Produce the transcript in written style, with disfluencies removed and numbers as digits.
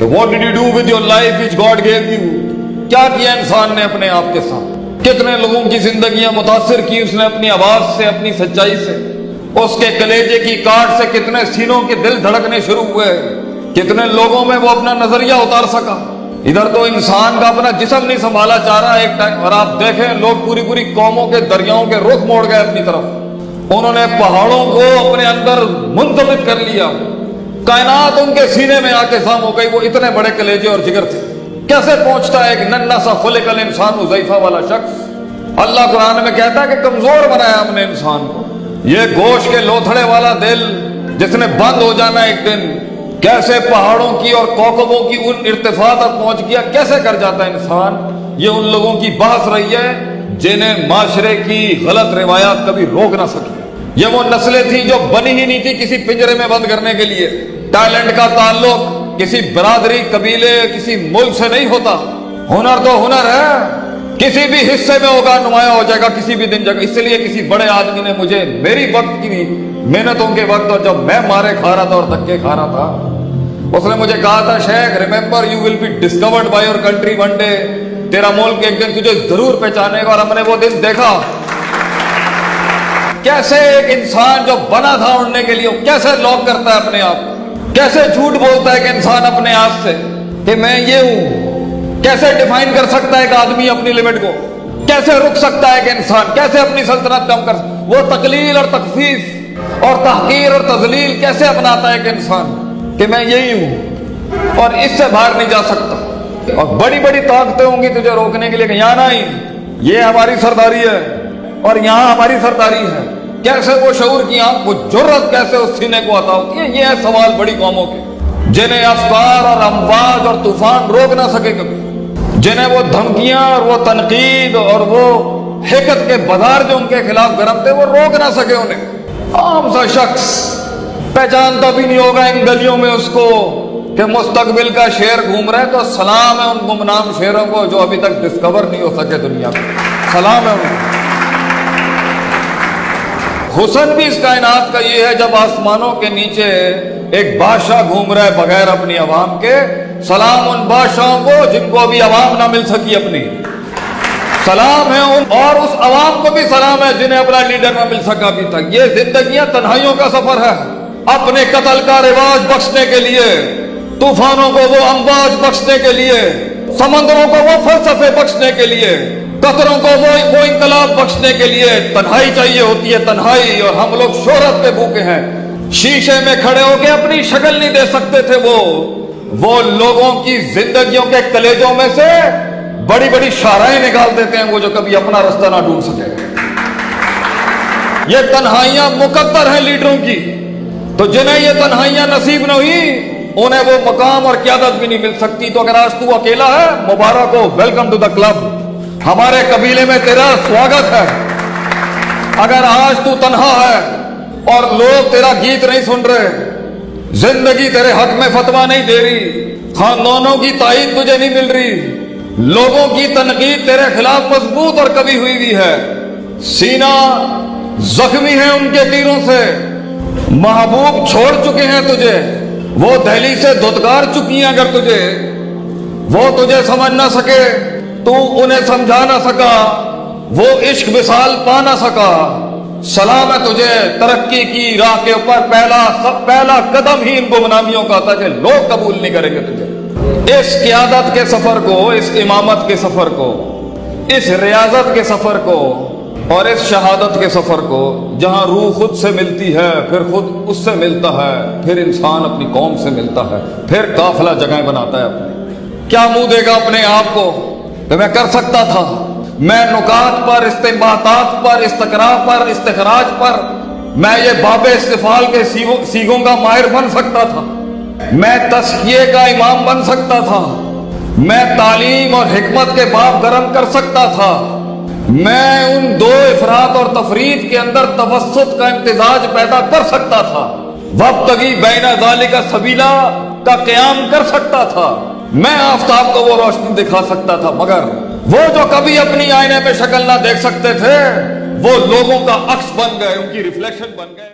کہ what did you do with your life which God gave you؟ کیا کیا انسان نے اپنے آپ کے ساتھ؟ کتنے لوگوں کی زندگیاں متاثر کی اس نے اپنی آواز سے، اپنی سچائی سے۔ اس کے کلیجے کی کاٹ سے کتنے سینوں کے دل دھڑکنے شروع ہوئے، کتنے لوگوں میں وہ اپنا نظریہ اتار سکا۔ ادھر تو انسان کا اپنا جسم نہیں سنبھالا چاہ رہا ایک ٹائم، اور آپ دیکھیں لوگ پوری پوری قوموں کے دریاؤں کے رخ موڑ گئے اپنی طرف۔ انہوں نے پہاڑوں کو اپنے اندر منضبط کر لیا، کائنات ان کے سینے میں آ کے خام ہو گئی۔ وہ اتنے بڑے کلیجے اور جگر تھے۔ کیسے پہنچتا ہے ایک ننھا سا خلق الانسان حذیفہ والا شخص؟ اللہ قرآن میں کہتا ہے کہ کمزور بنایا ہم نے انسان کو۔ یہ گوشت کے لوتھڑے والا دل جس نے بند ہو جانا ایک دن، کیسے پہاڑوں کی اور کوکبوں کی ان ارتفاع تک پہنچ گیا، کیسے کر جاتا ہے انسان؟ یہ ان لوگوں کی بحث رہی ہے جنہیں معاشرے کی غلط روایات کبھی روک نہ سکی۔ یہ وہ نسلیں تھیں جو بنی ہی نہیں تھی کسی پنجرے میں بند کرنے کے لیے۔ ٹیلنٹ کا تعلق کسی برادری، قبیلے، کسی ملک سے نہیں ہوتا۔ ہنر تو ہنر ہے، کسی بھی حصے میں ہوگا، نمایاں ہو جائے گا کسی بھی دن جگہ۔ اس لیے کسی بڑے آدمی نے مجھے میری وقت کی محنتوں کے وقت، اور جب میں مارے کھا رہا تھا اور دھکے کھا رہا تھا، اس نے مجھے کہا تھا Sheikh remember you will be discarded by your country one day, تیرا ملک ایک دن تجھے ضرور پہچانے گا۔ اور ہم نے وہ دن دیکھا کیسے ایک انسان جو بنا تھا اڑنے کے لیے کیسے لاک کرتا ہے اپنے آپ، کیسے جھوٹ بولتا ہے کہ انسان اپنے آپ سے کہ میں یہ ہوں۔ کیسے ڈیفائن کر سکتا ہے ایک آدمی اپنی لمٹ کو؟ کیسے رک سکتا ہے کہ انسان کیسے اپنی سلطنت کم کر سکتا؟ وہ تقلیل اور تخفیف اور تحقیر اور تذلیل کیسے اپناتا ہے کہ انسان کہ میں یہی ہوں اور اس سے باہر نہیں جا سکتا۔ اور بڑی بڑی طاقتیں ہوں گی تجھے روکنے کے لیے کہ یہاں نہیں، یہ ہماری سرداری ہے اور یہاں ہماری سرداری ہے۔ کیسے وہ شعور کی آنکھ، وہ جرت کیسے اس سینے کو عطا ہوتی ہے؟ یہ ہے سوال بڑی قوموں کے، جنہیں افکار اور امواج اور طوفان روک نہ سکے کبھی، جنہیں وہ دھمکیاں اور وہ تنقید اور وہ حقد کے بازار جو ان کے خلاف گرم تھے وہ روک نہ سکے انہیں۔ عام سا شخص پہچانتا بھی نہیں ہوگا ان گلیوں میں اس کو کہ مستقبل کا شیر گھوم رہے، تو سلام ہے ان گمنام شیروں کو جو ابھی تک ڈسکور نہیں ہو سکے دنیا میں، سلام ہے ان کو۔ حسن بھی اس کائنات کا یہ ہے جب آسمانوں کے نیچے ایک بادشاہ گھوم رہا ہے بغیر اپنی عوام کے، سلام ان بادشاہوں کو جن کو ابھی عوام نہ مل سکی اپنی، سلام ہے ان، اور اس عوام کو بھی سلام ہے جنہیں اپنا لیڈر نہ مل سکا ابھی تک۔ یہ زندگیاں تنہائیوں کا سفر ہے، اپنے قتل کا رواج بخشنے کے لیے، طوفانوں کو وہ امواج بخشنے کے لیے، سمندروں کو وہ فلسفے بخشنے کے لیے، قطروں کو وہ انقلاب بخشنے کے لیے تنہائی چاہیے ہوتی ہے، تنہائی۔ اور ہم لوگ شہرت پہ بھوکے ہیں، شیشے میں کھڑے ہو کے اپنی شکل نہیں دے سکتے تھے۔ وہ لوگوں کی زندگیوں کے کلیجوں میں سے بڑی بڑی شاہراہیں نکال دیتے ہیں وہ جو کبھی اپنا رستہ نہ ڈھونڈ سکے۔ یہ تنہائیاں مقدر ہیں لیڈروں کی، تو جنہیں یہ تنہائیاں نصیب نہ ہوئی انہیں وہ مقام اور قیادت بھی نہیں مل سکتی۔ تو اگر آج تو اکیلا ہے، مبارک ہو، ویلکم ٹو دا کلب، ہمارے قبیلے میں تیرا سواگت ہے۔ اگر آج تو تنہا ہے اور لوگ تیرا گیت نہیں سن رہے، زندگی تیرے حق میں فتویٰ نہیں دے رہی، خاندانوں کی تائید تجھے نہیں مل رہی، لوگوں کی تنقید تیرے خلاف مضبوط اور کبھی ہوئی بھی ہے، سینہ زخمی ہے ان کے تیروں سے، محبوب چھوڑ چکے ہیں تجھے، وہ دہلی سے دھتکار چکی ہیں، اگر وہ تجھے سمجھ نہ سکے، تو انہیں سمجھا نہ سکا، وہ عشق وصال پا نہ سکا، سلام ہے تجھے ترقی کی راہ کے اوپر پہلا قدم ہی ان گمنامیوں کا تھا کہ لوگ قبول نہیں کریں گے تجھے۔ اس قیادت کے سفر کو، اس امامت کے سفر کو، اس ریاضت کے سفر کو اور اس شہادت کے سفر کو، جہاں روح خود سے ملتی ہے، پھر خود اس سے ملتا ہے، پھر انسان اپنی قوم سے ملتا ہے، پھر قافلہ جگہیں بناتا ہے اپنے، کیا منہ دے گا اپنے آپ کو کہ میں کر سکتا تھا؟ میں نکات پر، استنباطات پر، استقراء پر، استخراج پر، میں یہ باب استفال کے سیگوں کا ماہر بن سکتا تھا، میں تزکیے کا امام بن سکتا تھا، میں تعلیم اور حکمت کے باب گرم کر سکتا تھا، میں ان دو افراط اور تفرید کے اندر توسط کا امتزاج پیدا کر سکتا تھا، وابتغی بین ذالک سبیلا کا قیام کر سکتا تھا، میں آفتاب کو وہ روشنی دکھا سکتا تھا، مگر وہ جو کبھی اپنی آئینے پہ شکل نہ دیکھ سکتے تھے وہ لوگوں کا عکس بن گئے، ان کی ریفلیکشن بن گئے۔